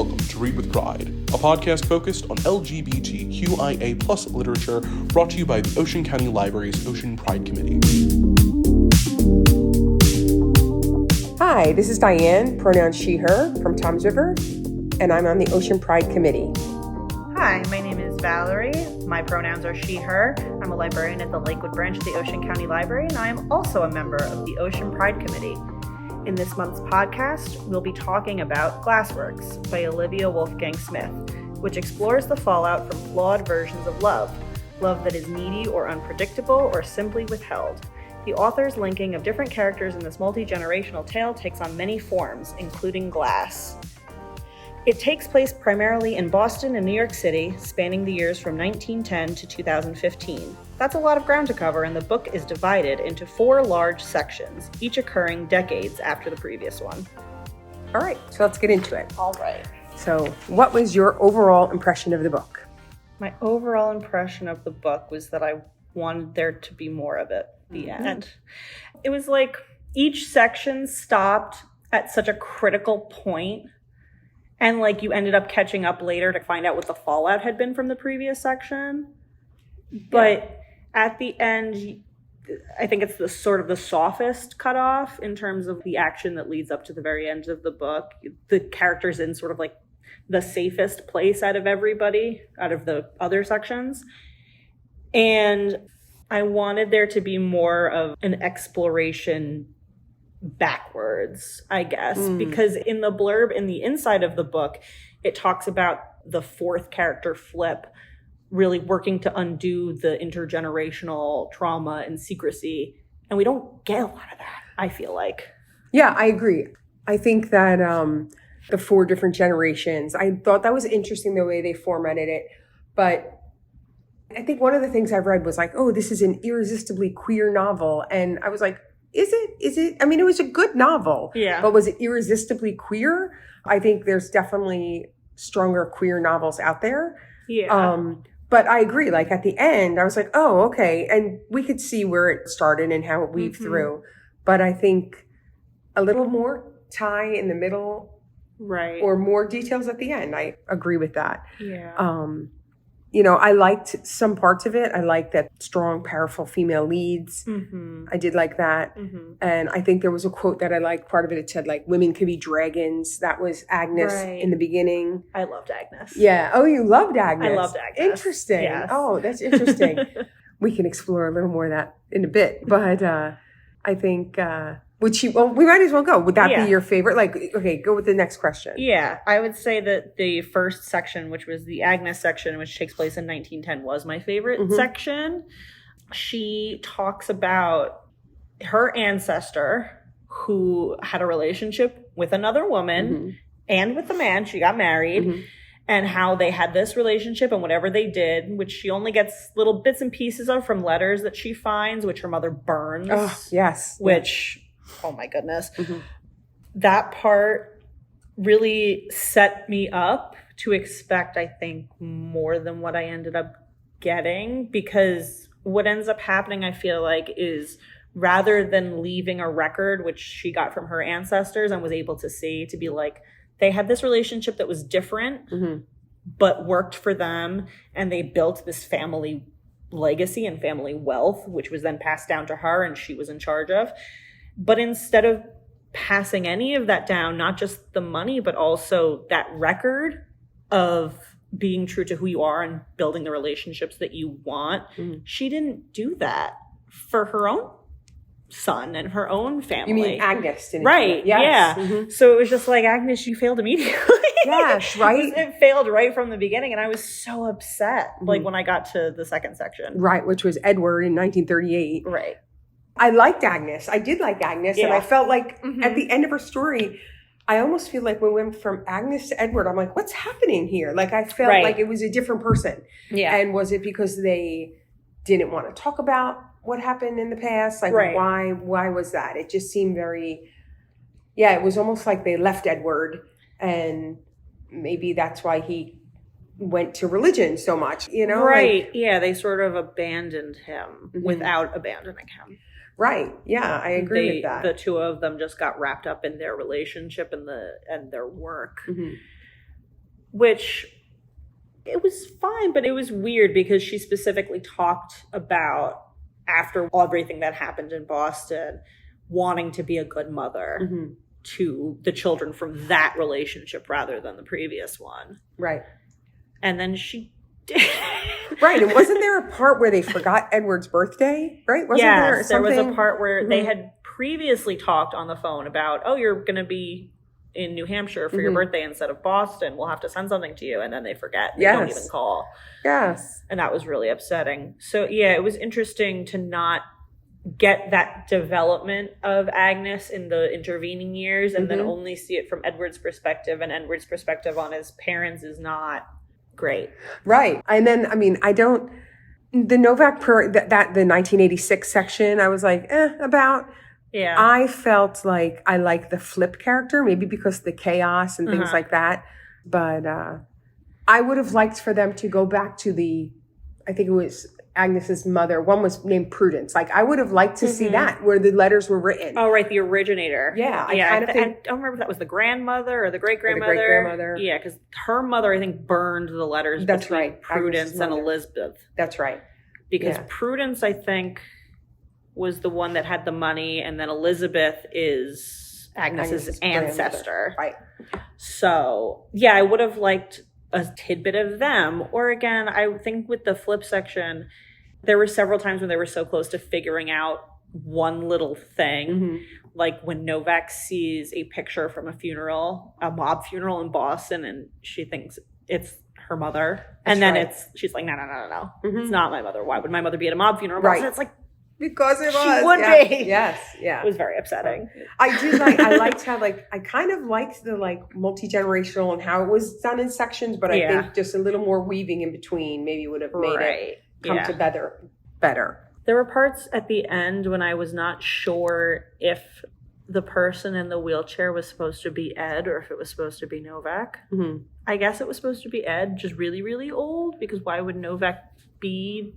Welcome to Read with Pride, a podcast focused on LGBTQIA+ literature brought to you by the Ocean County Library's Ocean Pride Committee. Hi, this is Diane, pronouns she, her, from Toms River, and I'm on the Ocean Pride Committee. Hi, my name is Valerie. My pronouns are she, her. I'm a librarian at the Lakewood branch of the Ocean County Library, and I am also a member of the Ocean Pride Committee. In this month's podcast, we'll be talking about Glassworks by Olivia Wolfgang-Smith, which explores the fallout from flawed versions of love that is needy or unpredictable or simply withheld. The author's linking of different characters in this multi-generational tale takes on many forms, including glass. It takes place primarily in Boston and New York City, spanning the years from 1910 to 2015. That's a lot of ground to cover, and the book is divided into 4 large sections, each occurring decades after the previous one. All right, so let's get into it. All right. So, what was your overall impression of the book? My overall impression of the book was that I wanted there to be more of it at the end. It was like each section stopped at such a critical point. And like you ended up catching up later to find out what the fallout had been from the previous section. But at the end, I think it's the sort of the softest cutoff in terms of the action that leads up to the very end of the book. The character's in sort of like the safest place out of everybody, out of the other sections. And I wanted there to be more of an exploration backwards, I guess, because in the blurb in the inside of the book, it talks about the 4th character Flip really working to undo the intergenerational trauma and secrecy. And we don't get a lot of that, I feel like. Yeah, I agree. I think that the 4 different generations, I thought that was interesting the way they formatted it. But I think one of the things I've read was like, oh, this is an irresistibly queer novel. And I was like, Is it? I mean, it was a good novel. Yeah. But was it irresistibly queer? I think there's definitely stronger queer novels out there. Yeah. But I agree. Like at the end, I was like, oh, okay. And we could see where it started and how it weaved through. But I think a little more tie in the middle. Right. Or more details at the end. I agree with that. Yeah. I liked some parts of it. I liked that strong, powerful female leads. I did like that. And I think there was a quote that I liked. Part of it said, like, women could be dragons. That was Agnes in the beginning. I loved Agnes. Yeah. Oh, you loved Agnes. I loved Agnes. Interesting. Yes. Oh, that's interesting. We can explore a little more of that in a bit. But I think... we might as well go. Would that be your favorite? Like, okay, go with the next question. Yeah, I would say that the first section, which was the Agnes section, which takes place in 1910, was my favorite section. She talks about her ancestor who had a relationship with another woman and with the man. She got married. And how they had this relationship and whatever they did, which she only gets little bits and pieces of from letters that she finds, which her mother burns. Oh, yes. Which... oh my goodness. That part really set me up to expect, I think, more than what I ended up getting, because what ends up happening, I feel like, is rather than leaving a record, which she got from her ancestors and was able to see, to be like, they had this relationship that was different, but worked for them, and they built this family legacy and family wealth, which was then passed down to her and she was in charge of. But instead of passing any of that down, not just the money, but also that record of being true to who you are and building the relationships that you want, she didn't do that for her own son and her own family. You mean Agnes didn't? Right. Yes. Yeah. So it was just like, Agnes, you failed immediately. Yes, right? It failed right from the beginning. And I was so upset, like when I got to the second section. Right, which was Edward in 1938. Right. I liked Agnes. I did like Agnes. And I felt like at the end of her story, I almost feel like when we went from Agnes to Edward, I'm like, what's happening here? Like I felt like it was a different person. Yeah. And was it because they didn't want to talk about what happened in the past? Like why was that? It just seemed very, it was almost like they left Edward, and maybe that's why he went to religion so much, Right. Like, they sort of abandoned him without abandoning him. Right. Yeah, I agree with that. The two of them just got wrapped up in their relationship and their work. which it was fine, but it was weird because she specifically talked about, after everything that happened in Boston, wanting to be a good mother to the children from that relationship rather than the previous one. Right. And then she did. Right. And wasn't there a part where they forgot Edward's birthday? Right? Wasn't there was a part where they had previously talked on the phone about, oh, you're going to be in New Hampshire for your birthday instead of Boston. We'll have to send something to you. And then they forget. They don't even call. Yes. And that was really upsetting. So, yeah, it was interesting to not get that development of Agnes in the intervening years and then only see it from Edward's perspective. And Edward's perspective on his parents is not great. Right. And then, I mean, the Novak, the 1986 section, I was like, about. Yeah. I felt like I liked the Flip character, maybe because of the chaos and things like that. But I would have liked for them to go back to I think it was Agnes's mother. One was named Prudence. Like, I would have liked to see that, where the letters were written. Oh, right, the originator. Yeah. I don't remember if that was the grandmother or the great-grandmother. The great-grandmother. Yeah, because her mother, I think, burned the letters between Prudence and Elizabeth. That's right. Because Prudence, I think, was the one that had the money, and then Elizabeth is Agnes's ancestor. Right. So, yeah, I would have liked a tidbit of them. Or again, I think with the Flip section, there were several times when they were so close to figuring out one little thing. Like when Novak sees a picture from a mob funeral in Boston, and she thinks it's her mother. And then she's like, no. It's not my mother. Why would my mother be at a mob funeral in Boston? It's like, because it was. She would be. Yes. Yeah. It was very upsetting. I liked how, I kind of liked the, multi-generational and how it was done in sections, but I think just a little more weaving in between maybe would have made it come to better. There were parts at the end when I was not sure if the person in the wheelchair was supposed to be Ed or if it was supposed to be Novak. I guess it was supposed to be Ed, just really, really old, because why would Novak be...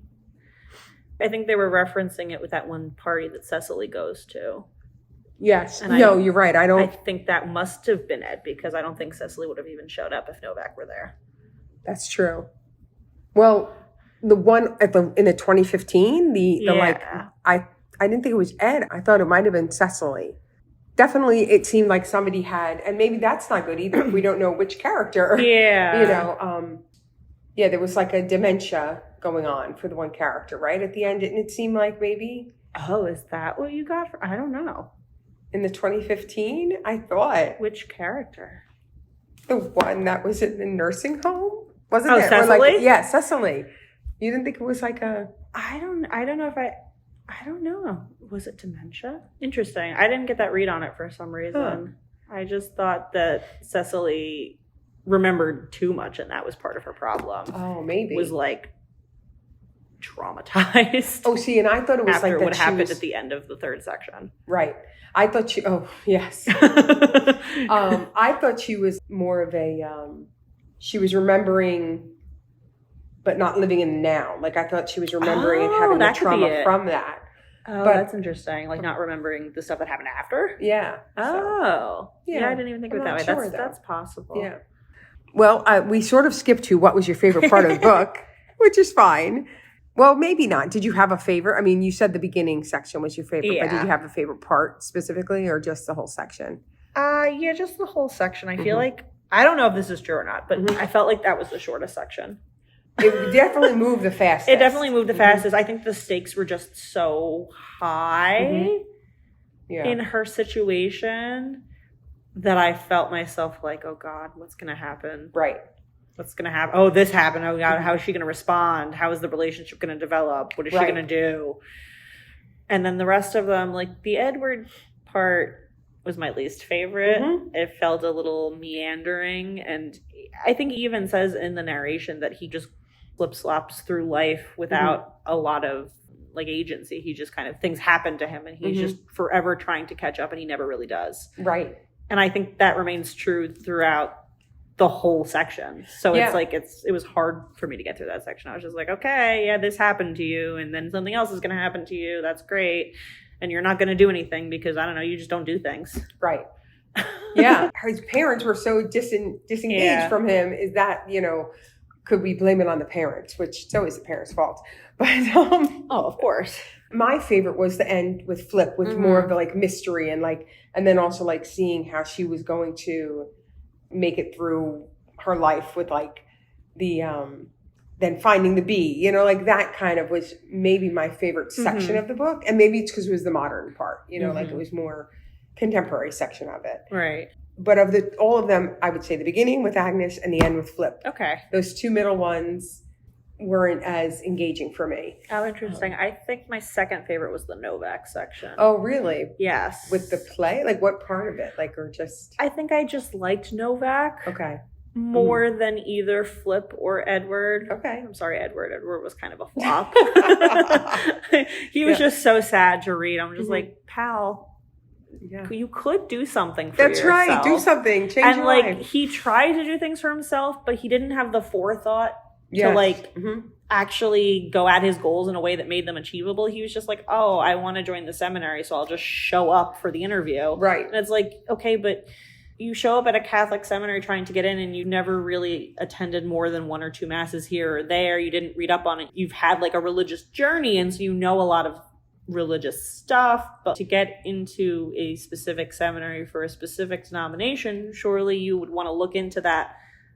I think they were referencing it with that one party that Cecily goes to. Yes. And you're right. I think that must have been Ed, because I don't think Cecily would have even showed up if Novak were there. That's true. Well, the one in the 2015, I didn't think it was Ed. I thought it might have been Cecily. Definitely, it seemed like somebody had, and maybe that's not good either if we don't know which character. Yeah. There was a dementia going on for the one character, right? At the end, didn't it seem like maybe? Oh, is that what you got? I don't know. In the 2015, I thought. Which character? The one that was in the nursing home? Wasn't it? Cecily? Cecily. You didn't think it was I don't know. Was it dementia? Interesting. I didn't get that read on it for some reason. I just thought that Cecily remembered too much, and that was part of her problem. Oh, maybe. Was traumatized. Oh, see, and I thought it was after what happened at the end of the third section. Right. I thought I thought she was more of she was remembering, but not living in the now. I thought she was remembering and having the trauma from that. Oh, that's interesting. Not remembering the stuff that happened after? Yeah. Oh. Yeah, I didn't even think of it that way. Sure, that's possible. Yeah. Well, we sort of skipped to what was your favorite part of the book, which is fine. Well, maybe not. Did you have a favorite? I mean, you said the beginning section was your favorite, but did you have a favorite part specifically, or just the whole section? Yeah, just the whole section. I feel like, I don't know if this is true or not, but I felt like that was the shortest section. It definitely moved the fastest. It definitely moved the fastest. I think the stakes were just so high in her situation that I felt myself oh God, what's going to happen? Right. What's going to happen? Oh, this happened. Oh, God, how is she going to respond? How is the relationship going to develop? What is she going to do? And then the rest of them, the Edward part was my least favorite. It felt a little meandering. And I think he even says in the narration that he just flip-flops through life without a lot of agency. He just kind of, things happen to him and he's just forever trying to catch up, and he never really does. Right. And I think that remains true throughout the whole section. So it was hard for me to get through that section. I was just okay, yeah, this happened to you, and then something else is going to happen to you. That's great. And you're not going to do anything because, I don't know, you just don't do things. Right. Yeah. His parents were so disengaged from him. Is that, could we blame it on the parents, which it's always the parents' fault. But of course. My favorite was the end with Flip, with more of the like mystery and then also like seeing how she was going to make it through her life with like the then finding the bee, like that kind of was maybe my favorite section of the book. And maybe it's because it was the modern part, like it was more contemporary section of it. Right. But of all of them, I would say the beginning with Agnes and the end with Flip. Okay. Those two middle ones weren't as engaging for me. Oh, interesting. I think my second favorite was the Novak section. Oh, really? Yes. With the play? Like what part of it? Like, or just... I think I just liked Novak. Okay. More than either Flip or Edward. Okay. I'm sorry, Edward. Edward was kind of a flop. He was just so sad to read. I'm just like, pal, you could do something for yourself. That's right. Do something. Change your life. He tried to do things for himself, but he didn't have the forethought to actually go at his goals in a way that made them achievable. He was just like, oh, I want to join the seminary, so I'll just show up for the interview. Right. And it's like, okay, but you show up at a Catholic seminary trying to get in and you never really attended more than 1 or 2 masses here or there. You didn't read up on it. You've had like a religious journey, and so you know a lot of religious stuff. But to get into a specific seminary for a specific denomination, surely you would want to look into that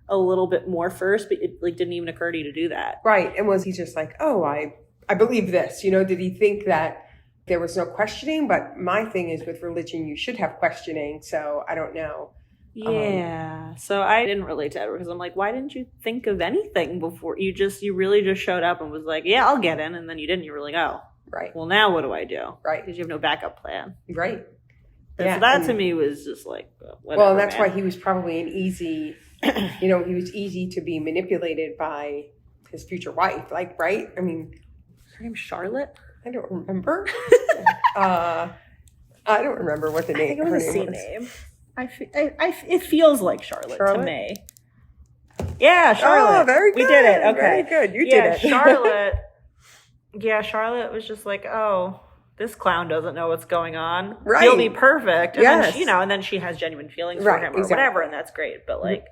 a little bit more first, but it like didn't even occur to you to do that. Right. And was he just like, oh, I believe this, did he think that there was no questioning? But my thing is with religion, you should have questioning. So I don't know. Yeah. So I didn't relate to Edward because I'm like, why didn't you think of anything before? You really just showed up and was like, yeah, I'll get in. And then you didn't. You were like, oh, right. Well, now what do I do? Right. Because you have no backup plan. Right. So that to me was just like, whatever. Well, and that's why he was probably an easy, he was easy to be manipulated by his future wife. Like, right? I mean, is her name Charlotte? I don't remember. I don't remember what the name. I think it was a C name. It feels like Charlotte to me. Yeah, Charlotte. Oh, very good. We did it. Okay, very good. You did it. Charlotte. Yeah, Charlotte was just like, oh, this clown doesn't know what's going on. Right. He'll be perfect. And yes. then, and then she has genuine feelings for him or whatever, and that's great. But like.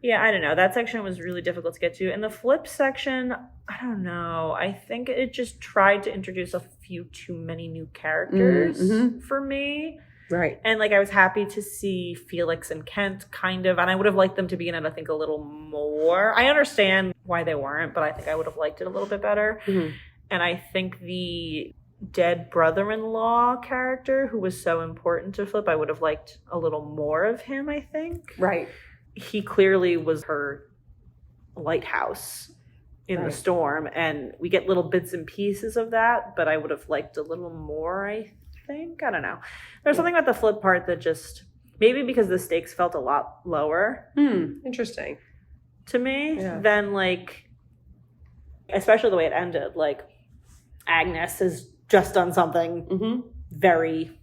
Yeah, I don't know. That section was really difficult to get to. And the Flip section, I don't know. I think it just tried to introduce a few too many new characters for me. Right. And like I was happy to see Felix and Kent kind of, and I would have liked them to be in it, I think, a little more. I understand why they weren't, but I think I would have liked it a little bit better. Mm-hmm. And I think the dead brother-in-law character, who was so important to Flip, I would have liked a little more of him, I think. Right. He clearly was her lighthouse in the storm, and we get little bits and pieces of that, but I would have liked a little more, I think. I don't know. There's something about the Flip part that just, maybe because the stakes felt a lot lower. Interesting. To me than like, especially the way it ended. Like, Agnes has just done something very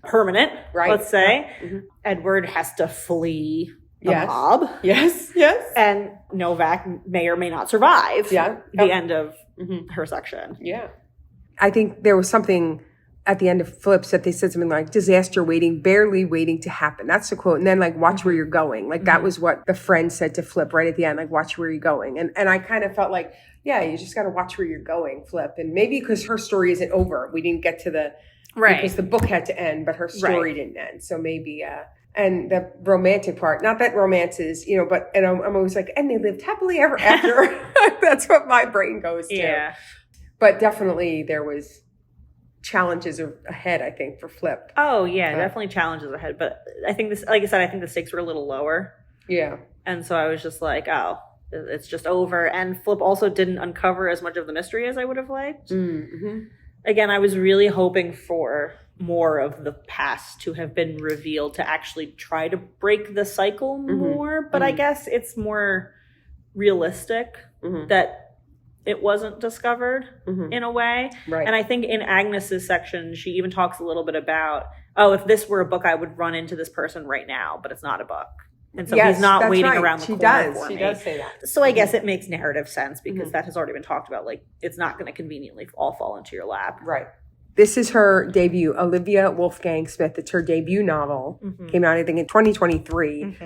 permanent, let's say. Edward has to flee the mob. Yes. And Novak may or may not survive the end of her section. Yeah. I think there was something at the end of Flips that they said something like, disaster waiting, barely waiting to happen. That's the quote. And then like, watch where you're going. Like that was what the friend said to Flip right at the end, like, watch where you're going. And I kind of felt like, yeah, you just got to watch where you're going, Flip. And maybe because her story isn't over. We didn't get to the, because the book had to end, but her story didn't end. So maybe, and the romantic part, not that romance is, but, and I'm always like, and they lived happily ever after. That's what my brain goes to. Yeah. But definitely there was challenges ahead, I think, for Flip. Oh, yeah, definitely challenges ahead. But I think this, like I said, I think the stakes were a little lower. Yeah. And so I was just like, oh, it's just over. And Flip also didn't uncover as much of the mystery as I would have liked. Mm-hmm. Again, I was really hoping for more of the past to have been revealed to actually try to break the cycle more. But I guess it's more realistic that it wasn't discovered in a way. Right. And I think in Agnes's section, she even talks a little bit about, oh, if this were a book, I would run into this person right now, but it's not a book. And so he's not waiting around the corner for me. She does say that. So I guess it makes narrative sense because that has already been talked about. Like, it's not going to conveniently all fall into your lap. Right. This is her debut, Olivia Wolfgang-Smith. It's her debut novel. Came out, I think, in 2023.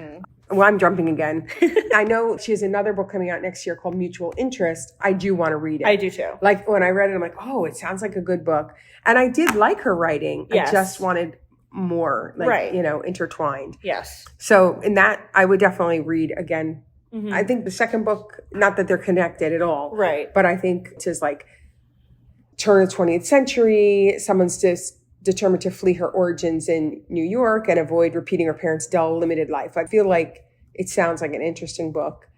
Well, I'm jumping again. I know she has another book coming out next year called Mutual Interest. I do want to read it. I do too. Like when I read it, I'm like, oh, it sounds like a good book. And I did like her writing. Yes. I just wanted more, like, intertwined. Yes. So in that, I would definitely read again. I think the second book, not that they're connected at all. Right. But I think it's just like turn of the 20th century, someone's just determined to flee her origins in New York and avoid repeating her parents' dull, limited life. I feel like it sounds like an interesting book.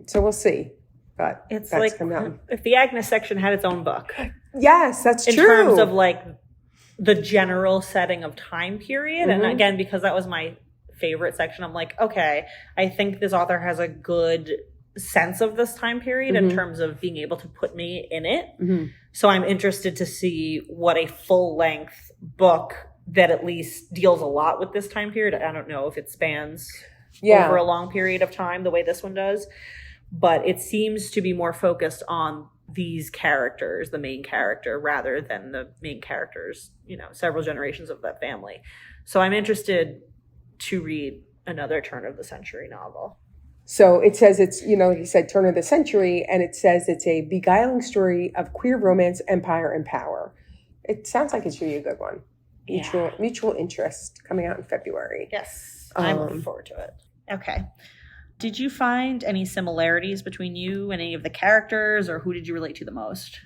So we'll see. But it's that's like coming out. If the Agnes section had its own book. Yes, that's in true. In terms of like the general setting of time period. And again, because that was my favorite section, I'm like, okay, I think this author has a good sense of this time period in terms of being able to put me in it. So I'm interested to see what a full-length book that at least deals a lot with this time period. I don't know if it spans over a long period of time the way this one does, but it seems to be more focused on these characters, the main character, rather than the main characters, several generations of that family. So I'm interested to read another turn of the century novel. So it says it's, he said turn of the century, and it says it's a beguiling story of queer romance, empire, and power. It sounds like it should be a good one. Mutual Interest, coming out in February. Yes, I'm looking forward to it. Okay. Did you find any similarities between you and any of the characters, or who did you relate to the most?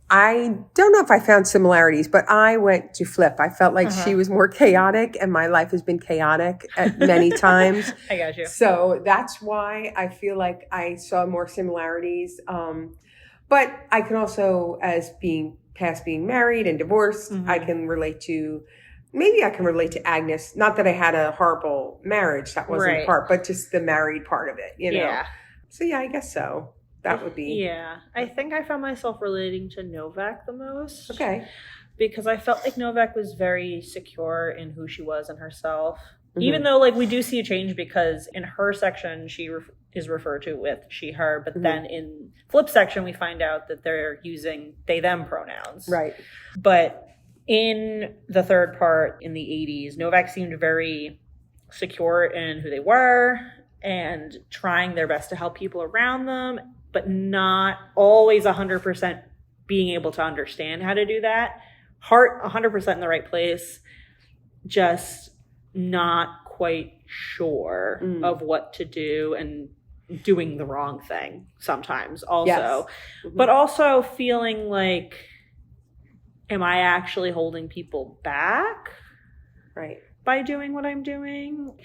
I don't know if I found similarities, but I went to Flip. I felt like she was more chaotic, and my life has been chaotic at many times. I got you. So that's why I feel like I saw more similarities. But I can also, as being married and divorced, I can relate to, maybe I can relate to Agnes. Not that I had a horrible marriage, that wasn't the part, but just the married part of it, Yeah. So yeah, I guess so. That would be. Yeah. I think I found myself relating to Novak the most. Okay. Because I felt like Novak was very secure in who she was and herself. Even though, like, we do see a change because in her section, she is referred to with she, her. But then in Flip section, we find out that they're using they, them pronouns. Right. But in the third part in the 80s, Novak seemed very secure in who they were and trying their best to help people around them, but not always 100% being able to understand how to do that. Heart 100% in the right place, just not quite sure of what to do and doing the wrong thing sometimes also. Yes. But also feeling like, am I actually holding people back? Right. By doing what I'm doing?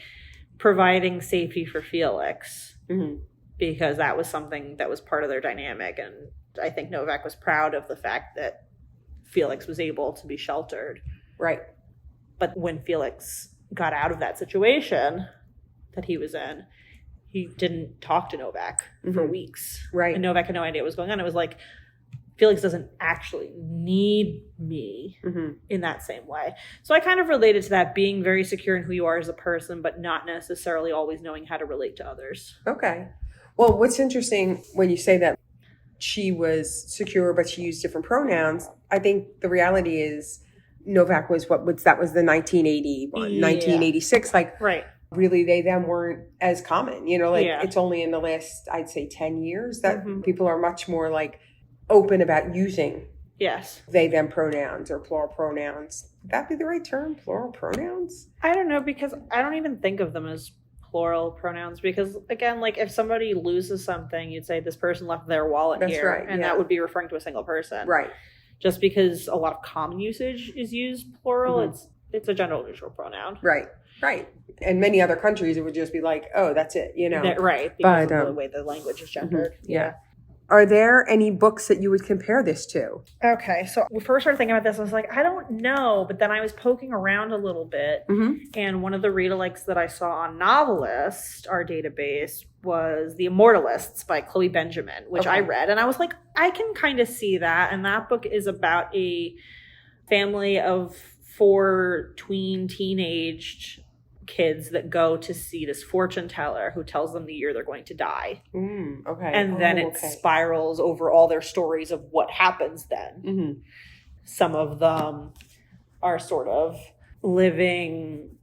Providing safety for Felix. Because that was something that was part of their dynamic. And I think Novak was proud of the fact that Felix was able to be sheltered. Right. But when Felix got out of that situation that he was in, he didn't talk to Novak for weeks. Right. And Novak had no idea what was going on. It was like, Felix doesn't actually need me in that same way. So I kind of related to that, being very secure in who you are as a person, but not necessarily always knowing how to relate to others. Okay. Well, what's interesting when you say that she was secure, but she used different pronouns, I think the reality is Novak was that was the 1981, 1986. Like, right. Really, they, them weren't as common, it's only in the last, I'd say 10 years that people are much more like open about using they, them pronouns or plural pronouns. Would that be the right term? Plural pronouns? I don't know, because I don't even think of them as plural pronouns, because again, like if somebody loses something, you'd say this person left their wallet here. Right, and that would be referring to a single person. Right. Just because a lot of common usage is used plural, it's a gender neutral pronoun. Right. Right. And many other countries, it would just be like, oh, that's it, Right. Because of the way the language is gendered. Yeah. Are there any books that you would compare this to? Okay. So we first started thinking about this, I was like, I don't know. But then I was poking around a little bit. And one of the read-alikes that I saw on Novelist, our database, was The Immortalists by Chloe Benjamin, which I read. And I was like, I can kind of see that. And that book is about a family of 4 teenaged kids that go to see this fortune teller who tells them the year they're going to die. Okay. And then it spirals over all their stories of what happens then. some of them are sort of living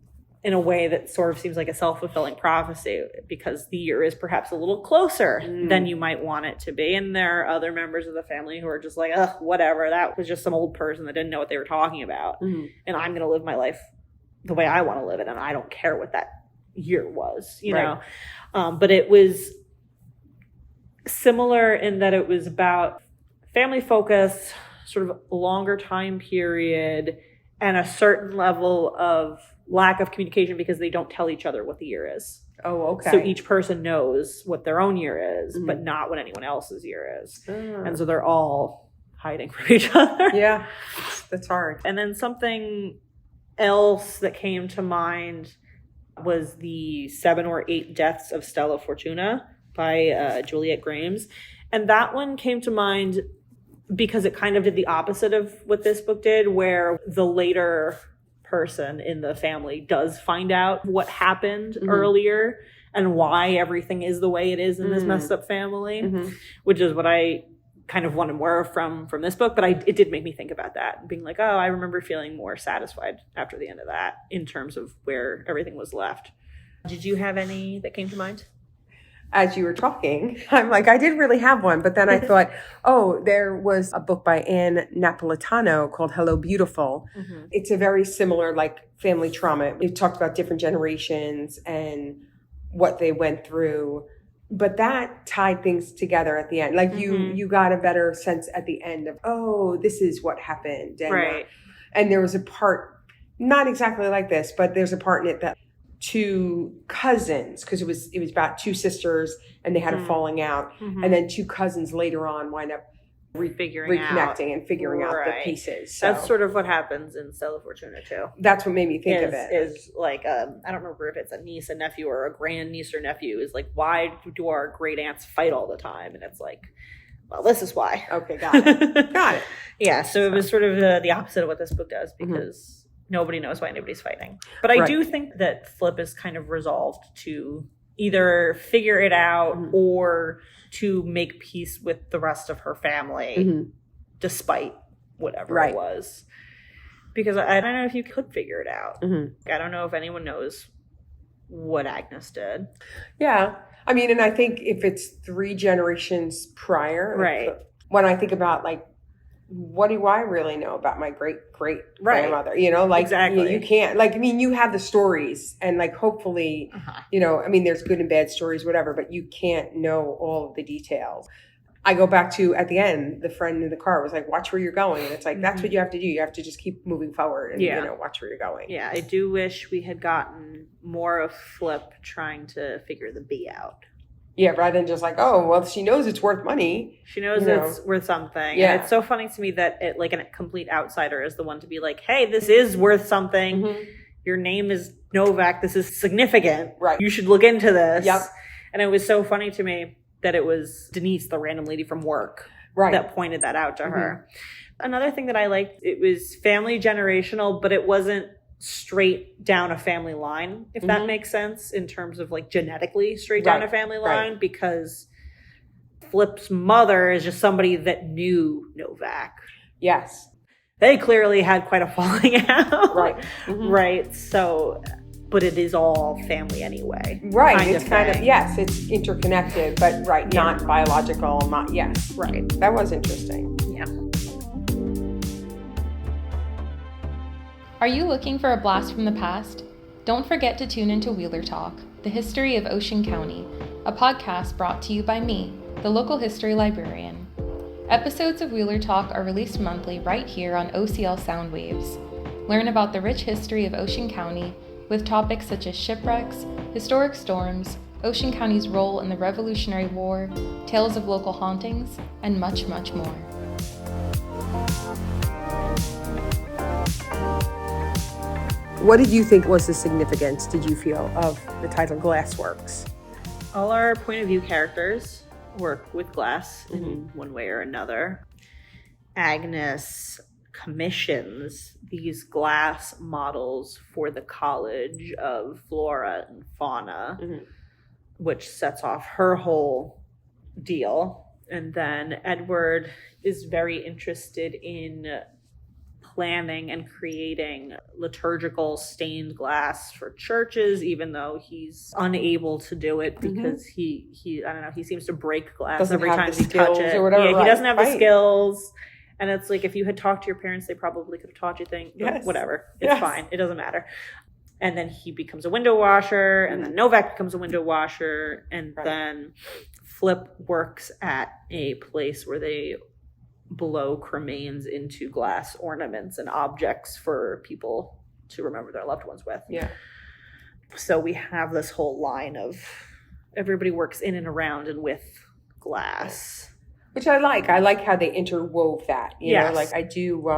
in a way that sort of seems like a self-fulfilling prophecy because the year is perhaps a little closer than you might want it to be. And there are other members of the family who are just like, ugh, whatever. That was just some old person that didn't know what they were talking about. And I'm going to live my life the way I want to live it. And I don't care what that year was, you know. But it was similar in that it was about family focus, sort of a longer time period, and a certain level of lack of communication because they don't tell each other what the year is. Oh, okay. So each person knows what their own year is, but not what anyone else's year is. And so they're all hiding from each other. Yeah, that's hard. And then something else that came to mind was the 7 or 8 Deaths of Stella Fortuna by Juliet Grimes. And that one came to mind because it kind of did the opposite of what this book did, where the later person in the family does find out what happened earlier and why everything is the way it is in this messed up family, which is what I kind of wanted more from this book. But it did make me think about that, being like, oh, I remember feeling more satisfied after the end of that in terms of where everything was left. Did you have any that came to mind? As you were talking, I'm like, I didn't really have one, but then I thought, oh, there was a book by Anne Napolitano called Hello, Beautiful. It's a very similar, like, family trauma. It talked about different generations and what they went through, but that tied things together at the end. Like, you got a better sense at the end of, oh, this is what happened. And, and there was a part, not exactly like this, but there's a part in it that 2 cousins, because it was about 2 sisters and they had a falling out, and then 2 cousins later on wind up reconnecting and figuring out the pieces. So that's sort of what happens in Stella Fortuna too. That's what made me think of it. Is like I don't remember if it's a niece, a nephew, or a grandniece or nephew. Is like, why do our great aunts fight all the time? And it's like, well, this is why. Okay, got it. Got it. Yeah, so it was sort of the opposite of what this book does because nobody knows why anybody's fighting. But I do think that Flip is kind of resolved to either figure it out or to make peace with the rest of her family despite whatever it was. Because I don't know if you could figure it out. I don't know if anyone knows what Agnes did. Yeah. I mean, and I think if it's 3 generations prior, when I think about, like, what do I really know about my great-great-grandmother? You know, like, you can't, like, I mean, you have the stories and, like, hopefully, you know, I mean, there's good and bad stories, whatever, but you can't know all of the details. I go back to, at the end, the friend in the car was like, watch where you're going. And it's like, that's what you have to do. You have to just keep moving forward and, you know, watch where you're going. Yeah, I do wish we had gotten more of Flip trying to figure the bee out. Yeah, rather than just like, oh, well, she knows it's worth money. She knows it's worth something. Yeah. And it's so funny to me that it, like, a complete outsider is the one to be like, hey, this is worth something. Your name is Novak. This is significant. Right. You should look into this. Yep. And it was so funny to me that it was Denise, the random lady from work, that pointed that out to her. Another thing that I liked, it was family generational, but it wasn't straight down a family line, if that makes sense, in terms of, like, genetically straight down a family line, because Flip's mother is just somebody that knew Novak. Yes. They clearly had quite a falling out. Right. So, but it is all family anyway. Right. It's kind of, yes, it's interconnected, but not biological, Right. That was interesting. Yeah. Are you looking for a blast from the past? Don't forget to tune into Wheeler Talk, the history of Ocean County, a podcast brought to you by me, the local history librarian. Episodes of Wheeler Talk are released monthly right here on OCL Soundwaves. Learn about the rich history of Ocean County with topics such as shipwrecks, historic storms, Ocean County's role in the Revolutionary War, tales of local hauntings, and much, much more. What did you think was the significance, did you feel, of the title Glassworks? All our point of view characters work with glass in one way or another. Agnes commissions these glass models for the College of Flora and Fauna, which sets off her whole deal. And then Edward is very interested in planning and creating liturgical stained glass for churches, even though he's unable to do it because he I don't know, he seems to break glass every time he touches it. Yeah, he doesn't have the skills. And it's like, if you had talked to your parents, they probably could have taught you things. Yes. Whatever. It's fine. It doesn't matter. And then he becomes a window washer, and then Novak becomes a window washer, and then Flip works at a place where they blow cremains into glass ornaments and objects for people to remember their loved ones with. Yeah. So we have this whole line of everybody works in and around and with glass. Which I like. I like how they interwove that. You know, like I do...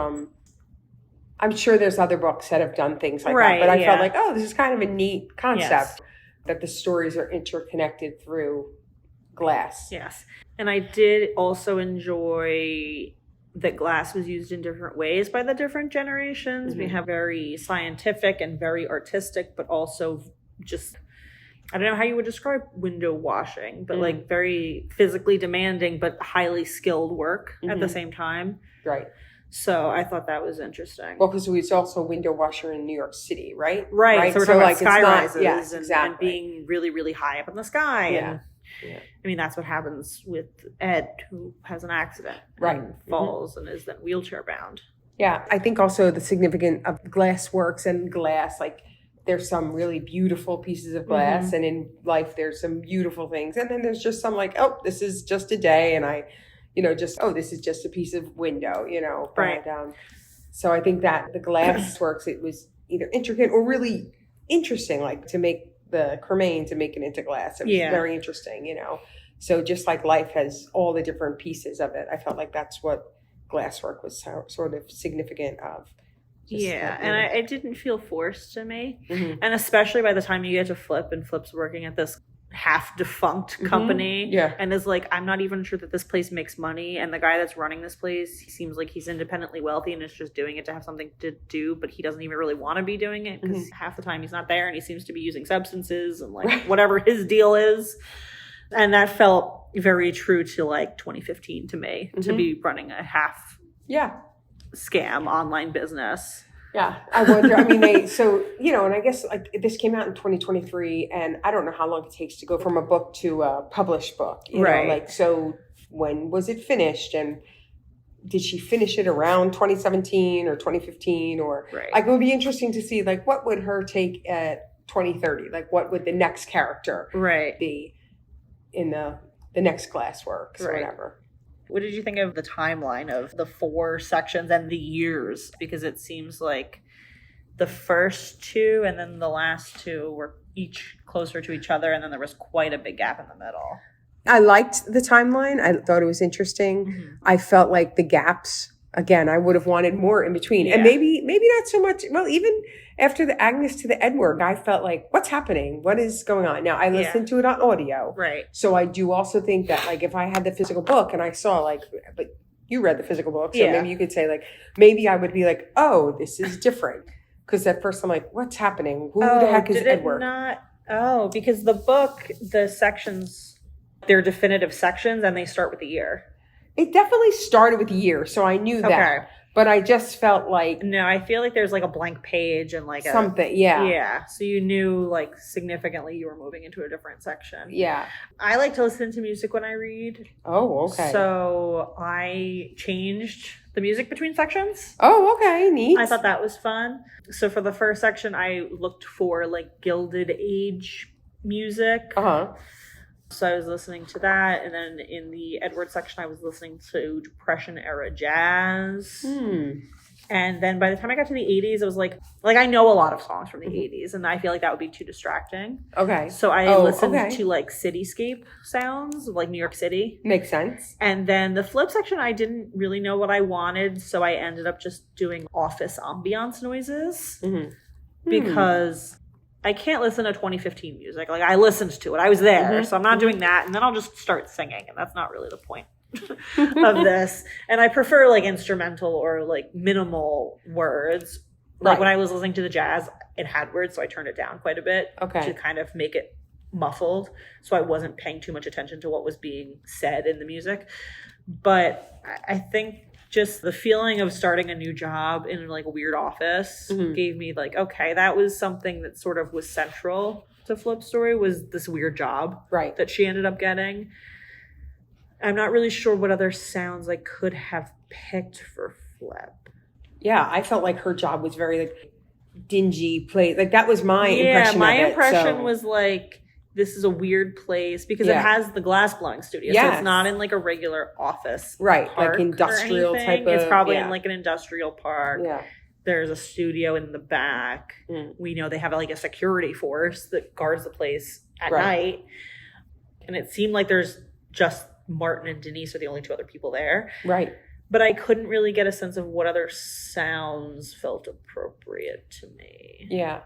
I'm sure there's other books that have done things like that, but I felt like, oh, this is kind of a neat concept that the stories are interconnected through glass. Yes. And I did also enjoy that glass was used in different ways by the different generations. We have very scientific and very artistic, but also just, I don't know how you would describe window washing, but like very physically demanding, but highly skilled work at the same time. Right. So I thought that was interesting. Well, because he's also a window washer in New York City, right? Right. So we're talking about sky rises and being really, really high up in the sky. Yeah. And, I mean, that's what happens with Ed, who has an accident and falls and is then wheelchair bound. Yeah. I think also the significance of Glassworks and glass, like there's some really beautiful pieces of glass and in life there's some beautiful things. And then there's just some like, oh, this is just a day and this is just a piece of window, Right. But, so I think that the Glassworks, it was either intricate or really interesting, like to make the cremain to make it into glass. It was very interesting, So just like life has all the different pieces of it, I felt like that's what Glasswork was sort of significant of. And I didn't feel forced to me. And especially by the time you get to Flip, and Flip's working at this half-defunct company and is like, I'm not even sure that this place makes money, and the guy that's running this place, he seems like he's independently wealthy and is just doing it to have something to do, but he doesn't even really want to be doing it because half the time he's not there and he seems to be using substances and like whatever his deal is. And that felt very true to like 2015 to me, to be running a half scam online business. Yeah, I wonder. I mean, and I guess like this came out in 2023, and I don't know how long it takes to go from a book to a published book. You know, like, so when was it finished, and did she finish it around 2017 or 2015, or like it would be interesting to see like what would her take at 2030, like what would the next character be in the next Glassworks or whatever. What did you think of the timeline of the 4 sections and the years? Because it seems like the first 2 and then the last 2 were each closer to each other, and then there was quite a big gap in the middle. I liked the timeline. I thought it was interesting. I felt like the gaps, again, I would have wanted more in between. And maybe not so much. Well, even after the Agnes to the Edward, I felt like, what's happening? What is going on? Now, I listened to it on audio. Right. So I do also think that, like, if I had the physical book and I saw, like, but you read the physical book, so maybe you could say, like, maybe I would be like, oh, this is different. Because at first I'm like, what's happening? Who the heck is Edward? Because the book, the sections, they're definitive sections and they start with the year. It definitely started with the year, so I knew that. But I just felt like... No, I feel like there's like a blank page and like something, yeah. Yeah, so you knew like significantly you were moving into a different section. Yeah. I like to listen to music when I read. Oh, okay. So I changed the music between sections. Oh, okay, neat. I thought that was fun. So for the first section, I looked for like Gilded Age music. So I was listening to that, and then in the Edward section, I was listening to Depression-era jazz. And then by the time I got to the 80s, I was like I know a lot of songs from the 80s, and I feel like that would be too distracting. Okay. So I listened to like cityscape sounds of like New York City. Makes sense. And then the Flip section, I didn't really know what I wanted, so I ended up just doing office ambiance noises because... I can't listen to 2015 music. Like, I listened to it. I was there. So I'm not doing that. And then I'll just start singing. And that's not really the point of this. And I prefer, like, instrumental or, like, minimal words. Like, when I was listening to the jazz, it had words. So I turned it down quite a bit to kind of make it muffled. So I wasn't paying too much attention to what was being said in the music. But I think just the feeling of starting a new job in like a weird office gave me like, okay, that was something that sort of was central to Flip's story, was this weird job that she ended up getting. I'm not really sure what other sounds I could have picked for Flip. Yeah, I felt like her job was very like dingy place. Like that was my impression. My of it, impression was like, this is a weird place because it has the glass blowing studio. So it's not in like a regular office. Right. Like industrial type of. It's probably in like an industrial park. Yeah. There's a studio in the back. We know they have like a security force that guards the place at night. And it seemed like there's just Martin and Denise are the only two other people there. Right. But I couldn't really get a sense of what other sounds felt appropriate to me. Yeah.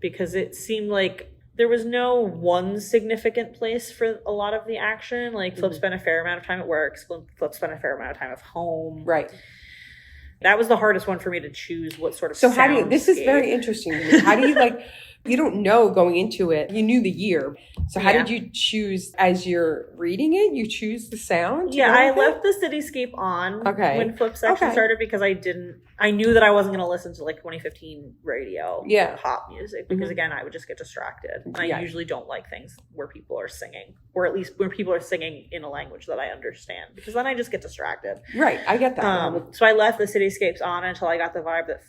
Because it seemed like there was no one significant place for a lot of the action. Like Flip spent a fair amount of time at work. Flip spent a fair amount of time at home. Right. That was the hardest one for me to choose what sort of So how do you, this is very interesting to me. How do you like, you don't know going into it, you knew the year. So how did you choose as you're reading it? You choose the sound? Yeah, I left the cityscape on when Flip section started because I knew that I wasn't going to listen to like 2015 radio pop music because again, I would just get distracted. And I usually don't like things where people are singing, or at least where people are singing in a language that I understand, because then I just get distracted. Right, I get that. So I left the cityscapes on until I got the vibe that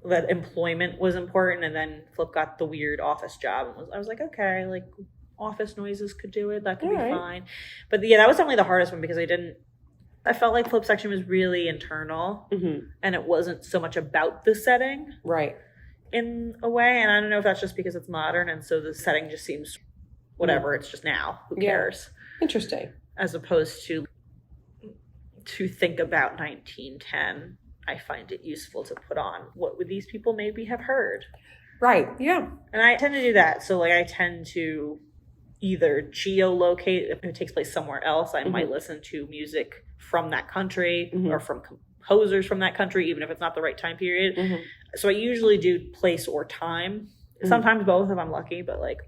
that employment was important, and then Flip got the weird office job, and I was like, okay, like office noises could do it, that could be fine. But yeah, that was definitely the hardest one because I felt like Flip section was really internal and it wasn't so much about the setting in a way, and I don't know if that's just because it's modern and so the setting just seems whatever, it's just now, who cares. Interesting. As opposed to think about 1910, I find it useful to put on what would these people maybe have heard. Right, yeah. And I tend to do that. So like I tend to either geolocate, if it takes place somewhere else, I might listen to music from that country or from composers from that country, even if it's not the right time period. So I usually do place or time. Sometimes both if I'm lucky, but like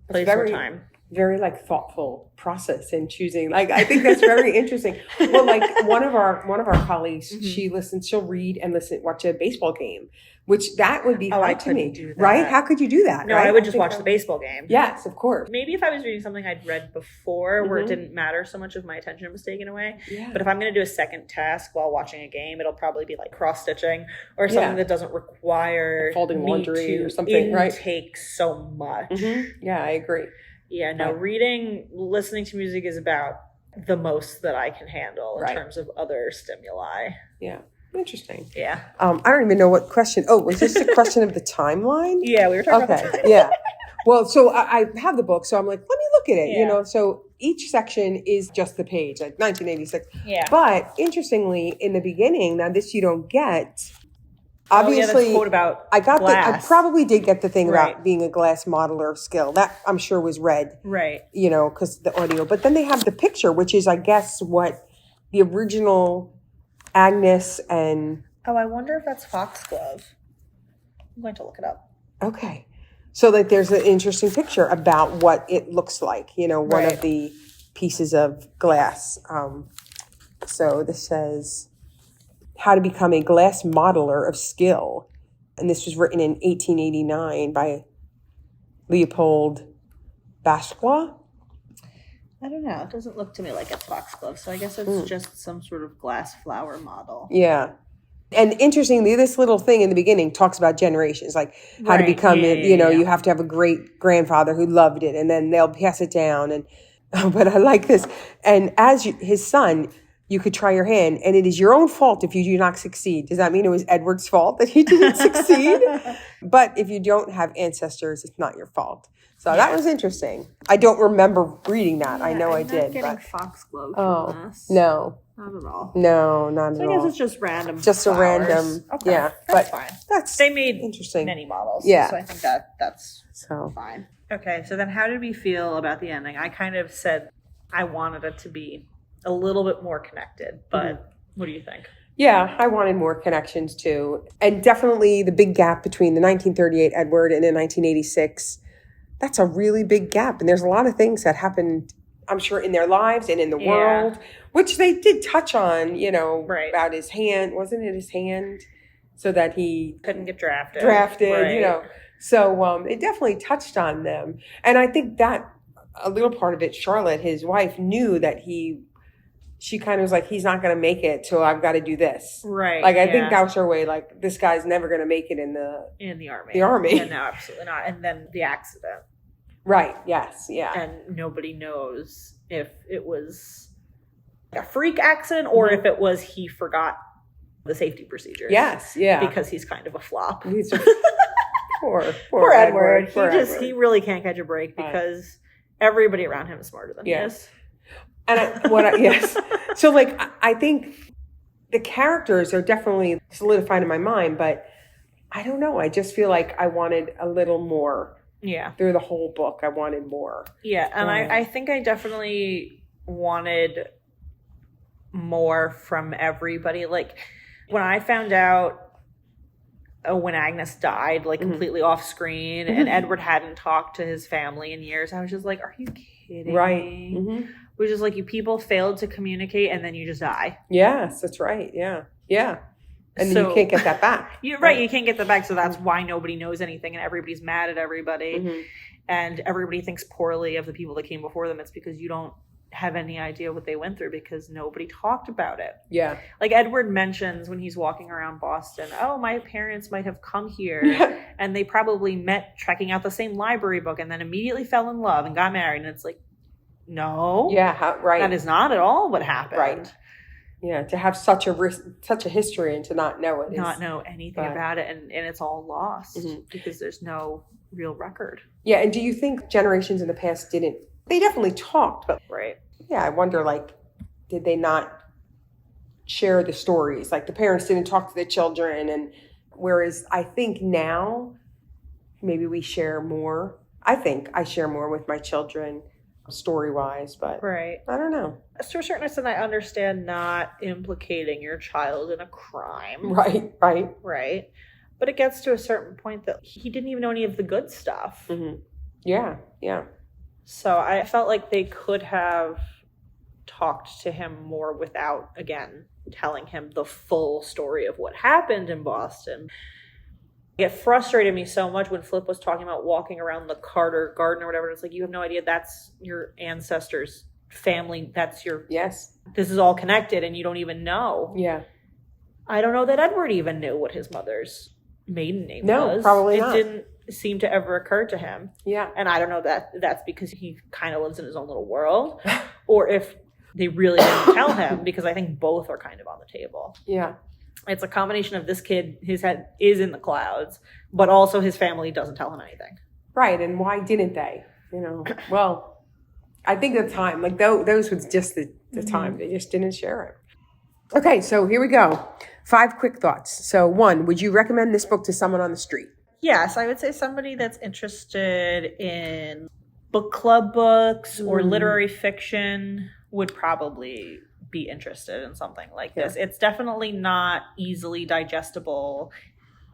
place or time. Very like thoughtful process in choosing. Like I think that's very interesting. Well, like one of our colleagues, she'll read and watch a baseball game, which that would be hard to me, right? How could you do that? No, right? I would just watch the baseball game. Yes, of course. Maybe if I was reading something I'd read before where it didn't matter so much if my attention was taken away. But if I'm going to do a second task while watching a game, it'll probably be like cross stitching or something that doesn't require like folding laundry or something, right? Take so much. Yeah, I agree. Yeah, no, listening to music is about the most that I can handle in terms of other stimuli. Yeah. Interesting. Yeah. I don't even know what question. Oh, was this a question of the timeline? Yeah, we were talking about the yeah. Well, so I have the book, so I'm like, let me look at it, you know. So each section is just the page, like 1986. Yeah. But interestingly, in the beginning, now this you don't get. Obviously, quote about I glass. I probably did get the thing about being a glass modeler skill. That I'm sure was read. Right. You know, because the audio. But then they have the picture, which is, I guess, what the original Agnes and... Oh, I wonder if that's Foxglove. I'm going to look it up. Okay. So like there's an interesting picture about what it looks like, you know, one of the pieces of glass. So this says, how to become a glass modeler of skill. And this was written in 1889 by Leopold Bashkwa. I don't know. It doesn't look to me like it's Foxglove. So I guess it's just some sort of glass flower model. Yeah. And interestingly, this little thing in the beginning talks about generations, like how to become it. You know, you have to have a great grandfather who loved it, and then they'll pass it down. And but I like this. And as his son, you could try your hand, and it is your own fault if you do not succeed. Does that mean it was Edward's fault that he didn't succeed? But if you don't have ancestors, it's not your fault. So that was interesting. I don't remember reading that. I know I did. I'm not getting Foxglove from this. No. Not at all. No, not at all. I guess it's just random. Just flowers. a random. Okay. Yeah, that's fine. They made interesting many models. Yeah. So I think that's fine. Okay, so then how did we feel about the ending? I kind of said I wanted it to be a little bit more connected, but what do you think? Yeah, I wanted more connections too. And definitely the big gap between the 1938 Edward and the 1986. That's a really big gap. And there's a lot of things that happened I'm sure, in their lives and in the world, which they did touch on, you know, about his hand. Wasn't it his hand? So that he couldn't get drafted, you know. So it definitely touched on them. And I think that a little part of it, Charlotte, his wife, knew that she kind of was like, he's not going to make it, so I've got to do this. Right. Like, I think that was her way, like, this guy's never going to make it in the army. Yeah, no, absolutely not. And then the accident. Right. Yes. Yeah. And nobody knows if it was a freak accident or if it was he forgot the safety procedures. Yes. Yeah. Because he's kind of a flop. Poor Edward. He really can't catch a break because everybody around him is smarter than he is. And yes. So, like, I think the characters are definitely solidified in my mind, but I don't know. I just feel like I wanted a little more. Yeah. Through the whole book, I wanted more. Yeah, and I think I definitely wanted more from everybody. Like, when I found out when Agnes died, like, completely off screen, and Edward hadn't talked to his family in years, I was just like, are you kidding me? It was just like, you people failed to communicate, and then you just die. Yes, that's right. Yeah. Yeah. And so, you can't get that back. You're right. You can't get that back. So that's why nobody knows anything and everybody's mad at everybody. And everybody thinks poorly of the people that came before them. It's because you don't have any idea what they went through because nobody talked about it. Yeah. Like Edward mentions when he's walking around Boston, oh, my parents might have come here and they probably met checking out the same library book and then immediately fell in love and got married. And it's like, no. Yeah, right. That is not at all what happened. Right. Yeah, to have such a history and to not know it. Not know anything about it. And it's all lost because there's no real record. Yeah, and do you think generations in the past didn't? They definitely talked, but yeah, I wonder, like, did they not share the stories? Like, the parents didn't talk to their children, and whereas I think now maybe we share more. I think I share more with my children story-wise, but I don't know. To a certain extent, I understand not implicating your child in a crime. Right. But it gets to a certain point that he didn't even know any of the good stuff. Yeah. So I felt like they could have talked to him more without, again, telling him the full story of what happened in Boston. It frustrated me so much when Flip was talking about walking around the Carter garden or whatever. It's like, you have no idea that's your ancestors' family. That's your... Yes. This is all connected and you don't even know. Yeah. I don't know that Edward even knew what his mother's maiden name was. No, probably not. It didn't seem to ever occur to him. Yeah. And I don't know that that's because he kind of lives in his own little world or if they really didn't tell him, because I think both are kind of on the table. Yeah. It's a combination of this kid, his head is in the clouds, but also his family doesn't tell him anything. Right. And why didn't they? You know, well, I think the time, like those was just the time. They just didn't share it. Okay. So here we go. 5 quick thoughts. So 1, would you recommend this book to someone on the street? Yes. I would say somebody that's interested in book club books or literary fiction would probably be interested in something like this. It's definitely not easily digestible.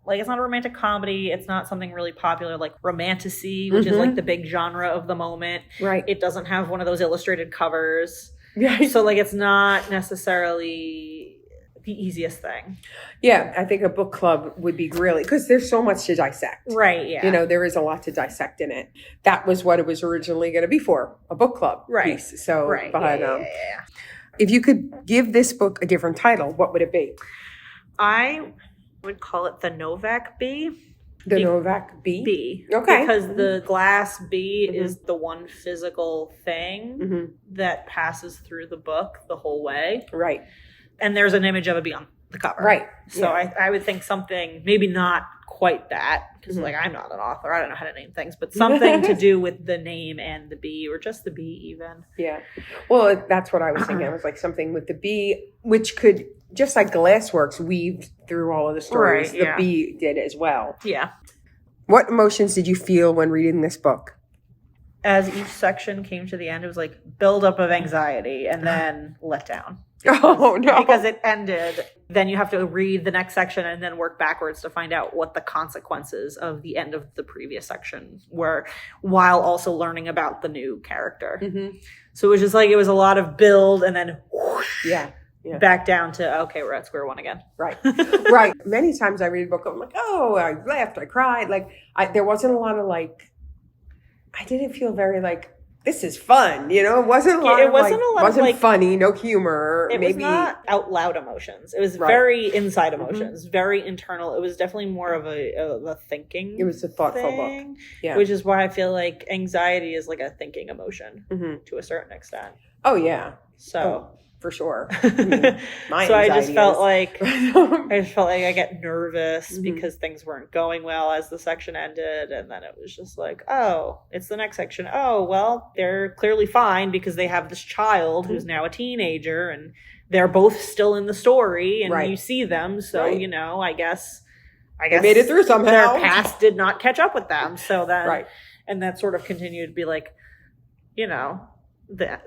Like, it's not a romantic comedy. It's not something really popular like romantasy, which is like the big genre of the moment. Right. It doesn't have one of those illustrated covers. Yeah. So like, it's not necessarily the easiest thing. Yeah, I think a book club would be really, because there's so much to dissect. Right, yeah. You know, there is a lot to dissect in it. That was what it was originally going to be for, a book club piece. So, but, if you could give this book a different title, what would it be? I would call it the Novak Bee. The Novak Bee? Bee. Okay. Because the glass bee is the one physical thing that passes through the book the whole way. Right. And there's an image of a bee on the cover. Right. So I would think something, maybe not quite that, because like, I'm not an author. I don't know how to name things, but something to do with the name and the bee, or just the bee even. Yeah. Well, that's what I was thinking. I was like, something with the bee, which could, just like Glassworks weaved through all of the stories, the bee did as well. Yeah. What emotions did you feel when reading this book? As each section came to the end, it was like buildup of anxiety and then let down. Oh, no. Because it ended. Then you have to read the next section and then work backwards to find out what the consequences of the end of the previous section were, while also learning about the new character. Mm-hmm. So it was just like, it was a lot of build and then whoosh, back down to, okay, we're at square one again. Right. Right. Many times I read a book, I'm like, oh, I laughed, I cried. Like, there wasn't a lot of like, I didn't feel very like, this is fun, you know. It wasn't a lot. It wasn't funny, no humor. It was not out loud emotions. It was very inside emotions, very internal. It was definitely more of a thinking. It was a thoughtful book, which is why I feel like anxiety is like a thinking emotion to a certain extent. Oh yeah, so. For sure. I mean, I just felt like I get nervous because things weren't going well as the section ended, and then it was just like, oh, it's the next section. Oh, well, they're clearly fine because they have this child who's now a teenager, and they're both still in the story, and you see them, so you know, I guess they made it through somehow. Their past did not catch up with them, so then and that sort of continued to be like, you know. The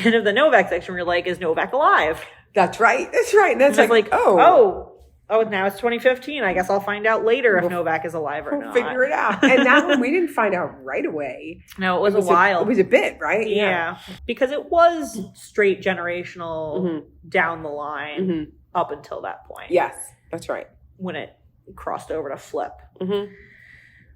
end of the Novak section, we're like, is Novak alive? That's right. That's right. And that's like, oh, now it's 2015. I guess I'll find out later if Novak is alive or not. Figure it out. And that one we didn't find out right away. No, it was a while. It was a bit, right? Yeah. Because it was straight generational down the line up until that point. Yes, that's right. When it crossed over to flip.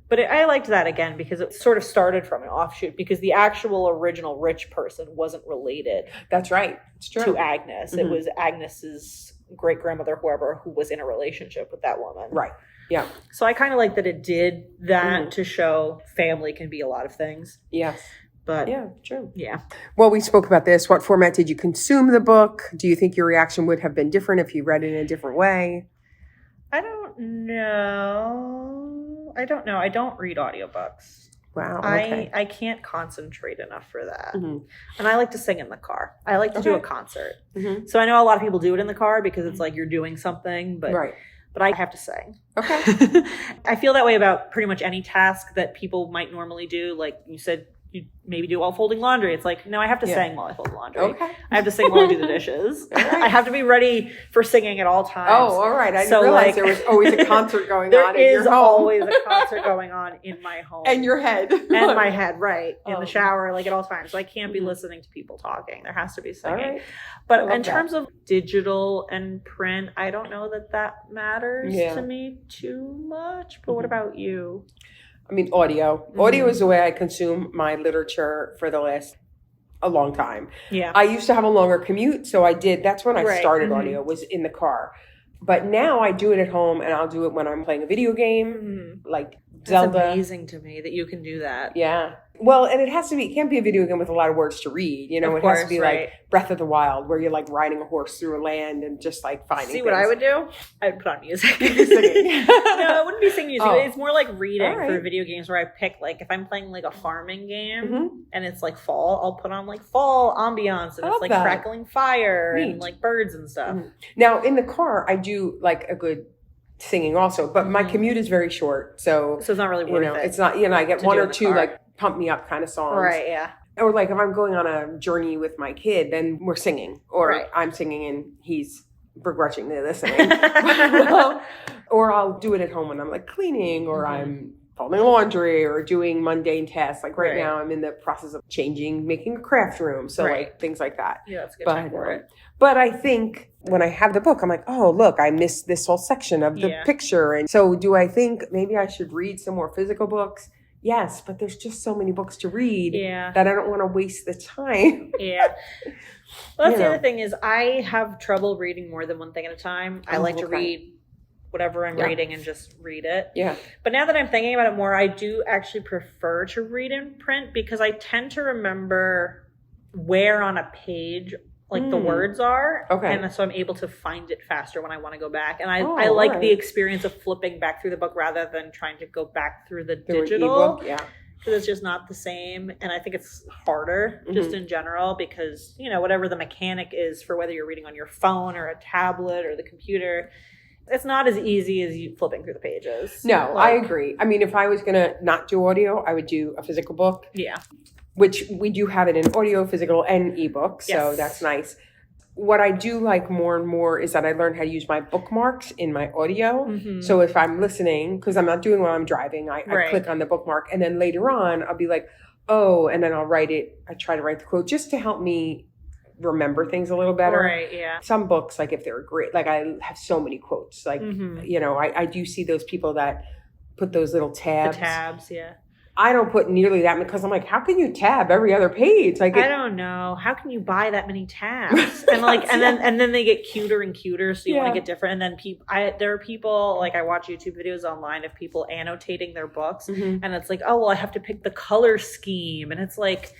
But I liked that again because it sort of started from an offshoot because the actual original rich person wasn't related. That's right. It's true. To Agnes. It was Agnes's great-grandmother, whoever, who was in a relationship with that woman. Right. Yeah. So I kind of like that it did that to show family can be a lot of things. Yes. But yeah, true. Yeah. Well, we spoke about this. What format did you consume the book? Do you think your reaction would have been different if you read it in a different way? I don't know. I don't read audiobooks. Wow. Okay. I can't concentrate enough for that. And I like to sing in the car. I like to do a concert. So I know a lot of people do it in the car because it's like you're doing something, but I have to sing. Okay. I feel that way about pretty much any task that people might normally do. Like you said, you maybe do while folding laundry. It's like, no, I have to sing while I fold laundry. Okay. I have to sing while I do the dishes. I have to be ready for singing at all times. Oh, all right. I didn't realize there was always a concert going on in your home. There is always a concert going on in my home. And your head. And my head, right. In the shower, like at all times. So I can't be listening to people talking. There has to be singing. Right. But in terms of digital and print, I don't know that matters to me too much. But what about you? I mean, audio. Audio is the way I consume my literature for a long time. Yeah. I used to have a longer commute, so that's when I started audio, was in the car. But now I do it at home, and I'll do it when I'm playing a video game, like Zelda. That's amazing to me that you can do that. Yeah. Well, and it can't be a video game with a lot of words to read. You know, it has to be like Breath of the Wild, where you're like riding a horse through a land and just like finding things. What I would do? I would put on music. No, it wouldn't be singing music. It's more like reading for video games where I pick, like, if I'm playing like a farming game and it's like fall, I'll put on like fall ambiance and it's like crackling fire and like birds and stuff. Now, in the car, I do like a good singing also, but my commute is very short. So it's not really worth it. It's not, I get one or two like pump me up kind of songs. Right, yeah. Or like if I'm going on a journey with my kid, then we're singing. Or I'm singing and he's begrudgingly listening. Or I'll do it at home when I'm like cleaning or I'm folding laundry or doing mundane tasks. Like right now I'm in the process of making a craft room. So like things like that. Yeah, that's a good time for it. But I think when I have the book, I'm like, oh, look, I missed this whole section of the picture. And so do I think maybe I should read some more physical books? Yes, but there's just so many books to read that I don't want to waste the time. Well, that's the other thing is I have trouble reading more than one thing at a time. I like to read whatever I'm reading and just read it. Yeah. But now that I'm thinking about it more, I do actually prefer to read in print because I tend to remember where on a page like the words are. Okay. And so I'm able to find it faster when I want to go back. And I like the experience of flipping back through the book rather than trying to go back through the digital. E-book, because it's just not the same. And I think it's harder just in general because, whatever the mechanic is for whether you're reading on your phone or a tablet or the computer, it's not as easy as you flipping through the pages. No, I agree. I mean, if I was going to not do audio, I would do a physical book. Yeah. Which we do have it in audio, physical, and ebook. So that's nice. what I do like more and more is that I learned how to use my bookmarks in my audio. So if I'm listening, because I'm not doing while I'm driving, I click on the bookmark, and then later on I'll be like, oh, and then I'll write it. I try to write the quote just to help me remember things a little better. Right, yeah. Some books, like if they're great, like I have so many quotes. Like, you know, I do see those people that put those little tabs. The tabs, yeah. I don't put nearly that many because I'm like, how can you tab every other page? Like, I don't know. How can you buy that many tabs? And like, and then they get cuter and cuter, so you want to get different. And then there are people, like I watch YouTube videos online of people annotating their books, and it's like, oh well, I have to pick the color scheme, and it's like,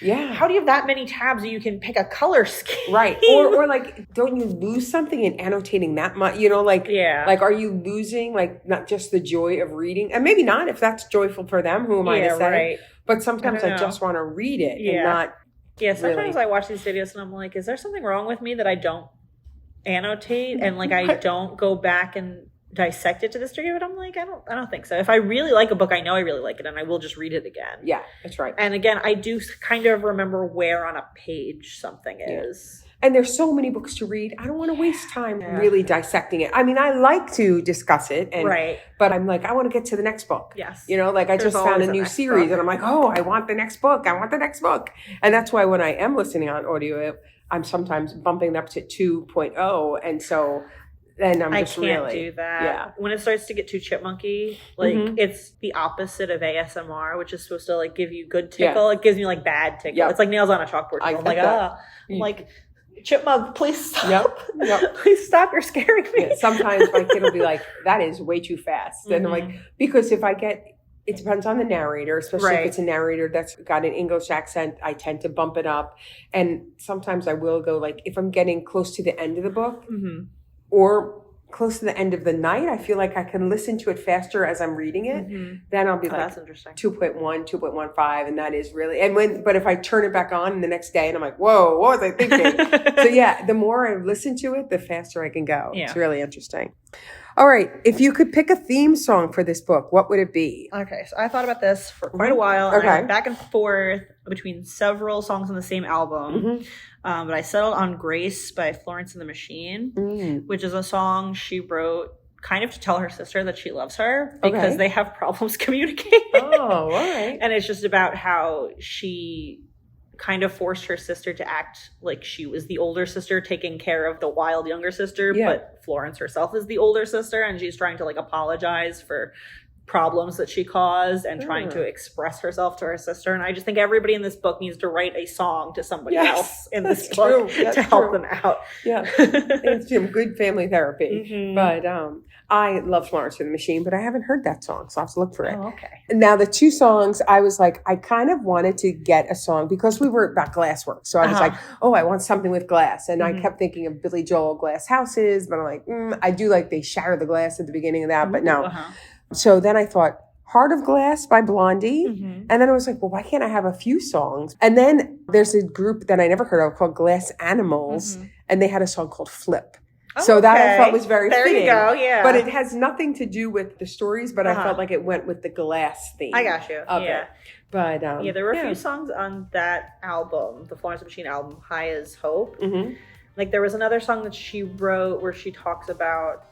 how do you have that many tabs so you can pick a color scheme? Right. Or like, don't you lose something in annotating that much? You know, like, like, are you losing, like, not just the joy of reading? And maybe not if that's joyful for them. Who am I to say? Right. But sometimes I just want to read it and not. Yeah, sometimes I watch these videos and I'm like, is there something wrong with me that I don't annotate? And like, I don't go back and dissect it to this degree, but I'm like, I don't think so. If I really like a book, I know I really like it, and I will just read it again. Yeah, that's right. And again, I do kind of remember where on a page something is. And there's so many books to read. I don't want to waste time really dissecting it. I mean, I like to discuss it, but I'm like, I want to get to the next book. Yes. You know, like I just found a new series, and I'm like, oh, I want the next book. I want the next book. And that's why when I am listening on audio, I'm sometimes bumping up to 2.0, and so. And I can't do that. Yeah. When it starts to get too chipmunky, like it's the opposite of ASMR, which is supposed to like give you good tickle. It gives me like bad tickle. It's like nails on a chalkboard. I'm like, I'm like, chipmunk, please stop. Please stop. You're scaring me. Yeah. Sometimes my kid will be like, that is way too fast. And I'm like, because if I get, it depends on the narrator, especially if it's a narrator that's got an English accent, I tend to bump it up. And sometimes I will go like, if I'm getting close to the end of the book, or close to the end of the night, I feel like I can listen to it faster as I'm reading it. Then I'll be like that's interesting. 2.1, 2.15, and that is really, but if I turn it back on the next day and I'm like, whoa, what was I thinking? So the more I listen to it, the faster I can go. It's really interesting. All right. If you could pick a theme song for this book, what would it be? Okay. So I thought about this for quite a while. And I went back and forth between several songs on the same album. But I settled on Grace by Florence and the Machine, which is a song she wrote kind of to tell her sister that she loves her because they have problems communicating. Oh, all right. And it's just about how she kind of forced her sister to act like she was the older sister taking care of the wild younger sister, but Florence herself is the older sister, and she's trying to like apologize for problems that she caused and trying to express herself to her sister. And I just think everybody in this book needs to write a song to somebody else in this book to help them out. It's some good family therapy. But I love Florence and the Machine, but I haven't heard that song, so I'll have to look for it. Oh, okay. Now, the two songs, I was like, I kind of wanted to get a song because we were about Glassworks. So I was like, oh, I want something with glass. And I kept thinking of Billy Joel Glass Houses, but I'm like, I do like they shatter the glass at the beginning of that, but no. So then I thought, Heart of Glass by Blondie. And then I was like, well, why can't I have a few songs? And then there's a group that I never heard of called Glass Animals, and they had a song called Flip. So that I thought was very fitting. There you go, But it has nothing to do with the stories, but I felt like it went with the glass theme. I got you. It. But there were a few songs on that album, the Florence and the Machine album, High as Hope. Like there was another song that she wrote where she talks about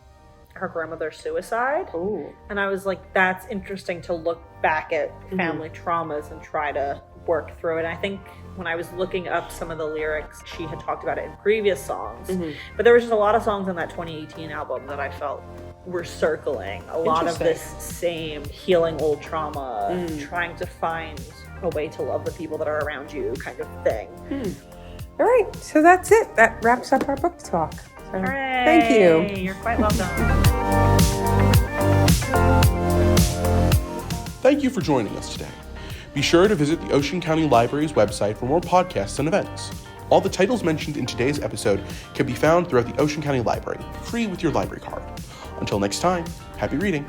her grandmother's suicide. And I was like, that's interesting to look back at family traumas and try to work through it. And I think when I was looking up some of the lyrics, she had talked about it in previous songs. But there was just a lot of songs on that 2018 album that I felt were circling a lot of this same healing old trauma, trying to find a way to love the people that are around you kind of thing. All right. So that's it. That wraps up our book talk. So, thank you. You're quite welcome. Thank you for joining us today. Be sure to visit the Ocean County Library's website for more podcasts and events. All the titles mentioned in today's episode can be found throughout the Ocean County Library, free with your library card. Until next time, happy reading.